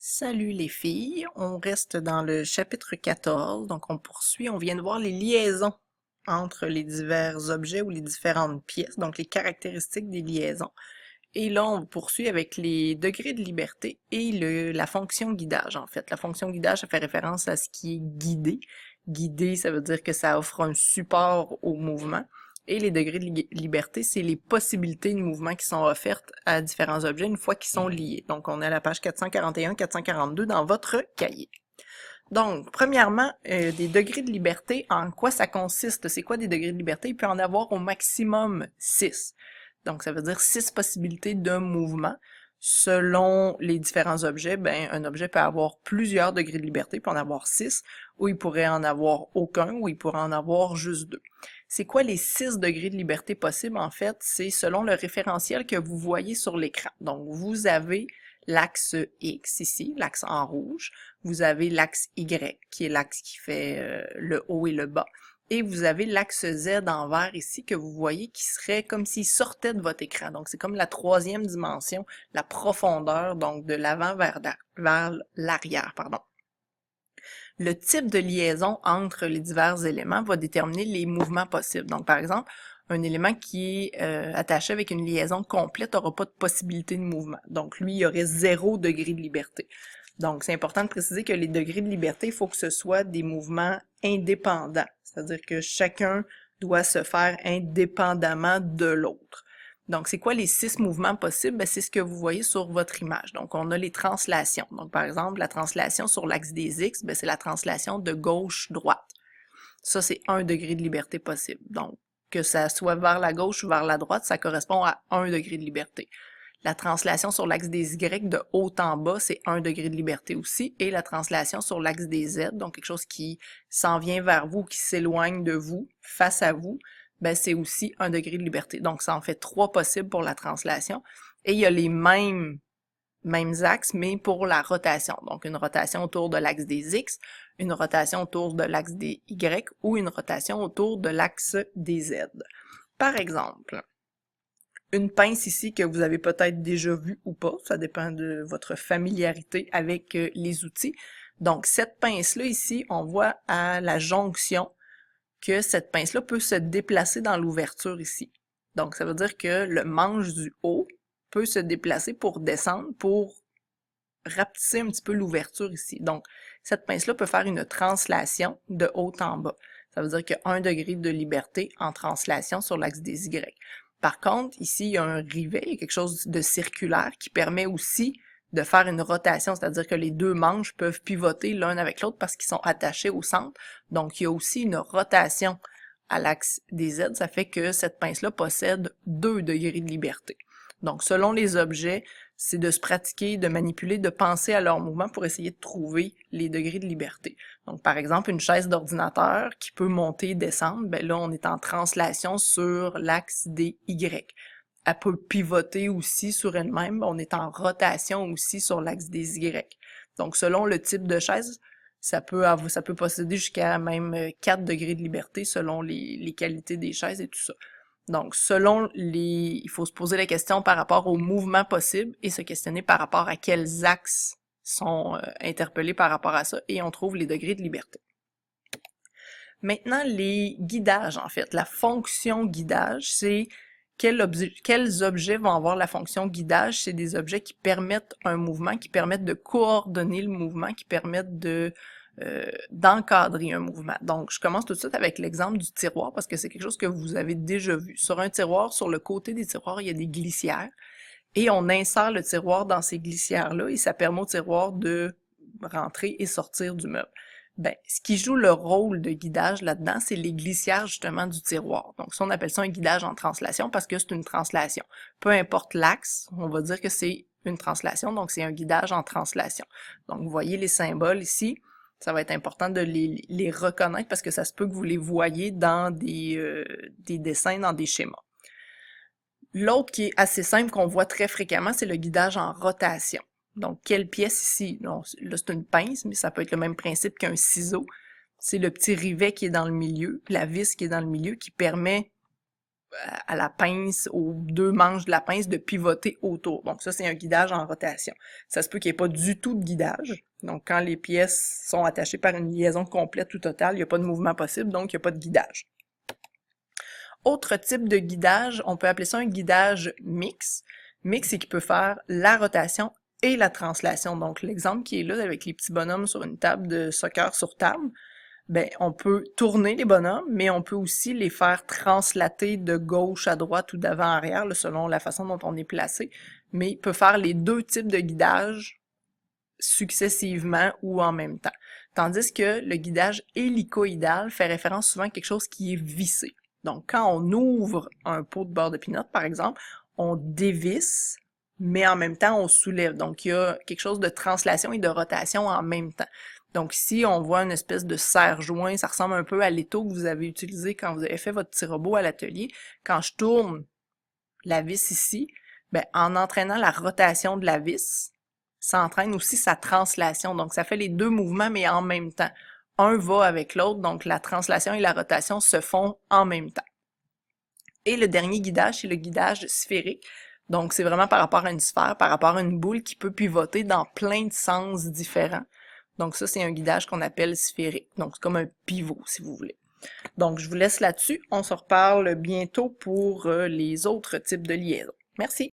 Salut les filles, on reste dans le chapitre 14, donc on poursuit, on vient de voir les liaisons entre les divers objets ou les différentes pièces, donc les caractéristiques des liaisons. Et là, on poursuit avec les degrés de liberté et la fonction guidage, en fait. La fonction guidage, ça fait référence à ce qui est guidé. Guidé, ça veut dire que ça offre un support au mouvement. Et les degrés de liberté, c'est les possibilités de mouvement qui sont offertes à différents objets une fois qu'ils sont liés. Donc, on est à la page 441-442 dans votre cahier. Donc, premièrement, des degrés de liberté, en quoi ça consiste? C'est quoi des degrés de liberté? Il peut en avoir au maximum 6. Donc, ça veut dire 6 possibilités de mouvement. Selon les différents objets, ben, un objet peut avoir plusieurs degrés de liberté, il peut en avoir 6, ou il pourrait en avoir aucun, ou il pourrait en avoir juste 2. C'est quoi les 6 degrés de liberté possibles? En fait, c'est selon le référentiel que vous voyez sur l'écran. Donc, vous avez l'axe X ici, l'axe en rouge. Vous avez l'axe Y, qui est l'axe qui fait le haut et le bas. Et vous avez l'axe Z en vert ici que vous voyez qui serait comme s'il sortait de votre écran. Donc, c'est comme la troisième dimension, la profondeur, donc de l'avant vers l'arrière, pardon. Le type de liaison entre les divers éléments va déterminer les mouvements possibles. Donc, par exemple, un élément qui est attaché avec une liaison complète n'aura pas de possibilité de mouvement. Donc, lui, il y aurait 0 degré de liberté. Donc, c'est important de préciser que les degrés de liberté, il faut que ce soit des mouvements indépendants. C'est-à-dire que chacun doit se faire indépendamment de l'autre. Donc, c'est quoi les 6 mouvements possibles? Ben, c'est ce que vous voyez sur votre image. Donc, on a les translations. Donc, par exemple, la translation sur l'axe des X, ben, c'est la translation de gauche-droite. Ça, c'est 1 degré de liberté possible. Donc, que ça soit vers la gauche ou vers la droite, ça correspond à 1 degré de liberté. La translation sur l'axe des Y de haut en bas, c'est 1 degré de liberté aussi. Et la translation sur l'axe des Z, donc quelque chose qui s'en vient vers vous, qui s'éloigne de vous, face à vous, ben c'est aussi 1 degré de liberté. Donc, ça en fait 3 possibles pour la translation. Et il y a les mêmes axes, mais pour la rotation. Donc, une rotation autour de l'axe des X, une rotation autour de l'axe des Y ou une rotation autour de l'axe des Z. Par exemple, une pince ici que vous avez peut-être déjà vue ou pas, ça dépend de votre familiarité avec les outils. Donc, cette pince-là ici, on voit à la jonction que cette pince-là peut se déplacer dans l'ouverture ici. Donc, ça veut dire que le manche du haut peut se déplacer pour descendre, pour rapetisser un petit peu l'ouverture ici. Donc, cette pince-là peut faire une translation de haut en bas. Ça veut dire qu'il y a 1 degré de liberté en translation sur l'axe des Y. Par contre, ici, il y a un rivet, il y a quelque chose de circulaire qui permet aussi de faire une rotation, c'est-à-dire que les deux manches peuvent pivoter l'un avec l'autre parce qu'ils sont attachés au centre. Donc, il y a aussi une rotation à l'axe des Z. Ça fait que cette pince-là possède 2 degrés de liberté. Donc, selon les objets, c'est de se pratiquer, de manipuler, de penser à leur mouvement pour essayer de trouver les degrés de liberté. Donc, par exemple, une chaise d'ordinateur qui peut monter et descendre, ben là, on est en translation sur l'axe des Y. Elle peut pivoter aussi sur elle-même, on est en rotation aussi sur l'axe des Y. Donc, selon le type de chaise, ça peut posséder jusqu'à même 4 degrés de liberté selon les qualités des chaises et tout ça. Donc, il faut se poser la question par rapport au mouvement possible et se questionner par rapport à quels axes sont interpellés par rapport à ça et on trouve les degrés de liberté. Maintenant, les guidages, en fait. La fonction guidage, c'est quels objets vont avoir la fonction guidage? C'est des objets qui permettent un mouvement, qui permettent de coordonner le mouvement, qui permettent d'encadrer un mouvement. Donc, je commence tout de suite avec l'exemple du tiroir parce que c'est quelque chose que vous avez déjà vu. Sur un tiroir, sur le côté des tiroirs, il y a des glissières et on insère le tiroir dans ces glissières-là et ça permet au tiroir de rentrer et sortir du meuble. Ben, ce qui joue le rôle de guidage là-dedans, c'est les glissières justement du tiroir. Donc, ça, on appelle ça un guidage en translation parce que c'est une translation. Peu importe l'axe, on va dire que c'est une translation, donc c'est un guidage en translation. Donc, vous voyez les symboles ici, ça va être important de les reconnaître parce que ça se peut que vous les voyez dans des dessins, dans des schémas. L'autre qui est assez simple, qu'on voit très fréquemment, c'est le guidage en rotation. Donc, quelle pièce ici? Là, c'est une pince, mais ça peut être le même principe qu'un ciseau. C'est le petit rivet qui est dans le milieu, la vis qui est dans le milieu, qui permet à la pince, aux deux manches de la pince, de pivoter autour. Donc ça, c'est un guidage en rotation. Ça se peut qu'il n'y ait pas du tout de guidage. Donc quand les pièces sont attachées par une liaison complète ou totale, il n'y a pas de mouvement possible, donc il n'y a pas de guidage. Autre type de guidage, on peut appeler ça un guidage mixte. Mixte, c'est qu'il peut faire la rotation et la translation. Donc l'exemple qui est là avec les petits bonhommes sur une table de soccer sur table, ben, on peut tourner les bonhommes, mais on peut aussi les faire translater de gauche à droite ou d'avant à arrière, là, selon la façon dont on est placé. Mais il peut faire les deux types de guidage successivement ou en même temps. Tandis que le guidage hélicoïdal fait référence souvent à quelque chose qui est vissé. Donc, quand on ouvre un pot de beurre de pinot, par exemple, on dévisse, mais en même temps, on soulève. Donc, il y a quelque chose de translation et de rotation en même temps. Donc ici, on voit une espèce de serre-joint, ça ressemble un peu à l'étau que vous avez utilisé quand vous avez fait votre petit robot à l'atelier. Quand je tourne la vis ici, ben, en entraînant la rotation de la vis, ça entraîne aussi sa translation. Donc ça fait les deux mouvements, mais en même temps. Un va avec l'autre, donc la translation et la rotation se font en même temps. Et le dernier guidage, c'est le guidage sphérique. Donc c'est vraiment par rapport à une sphère, par rapport à une boule qui peut pivoter dans plein de sens différents. Donc ça, c'est un guidage qu'on appelle sphérique. Donc c'est comme un pivot, si vous voulez. Donc je vous laisse là-dessus. On se reparle bientôt pour les autres types de liaisons. Merci!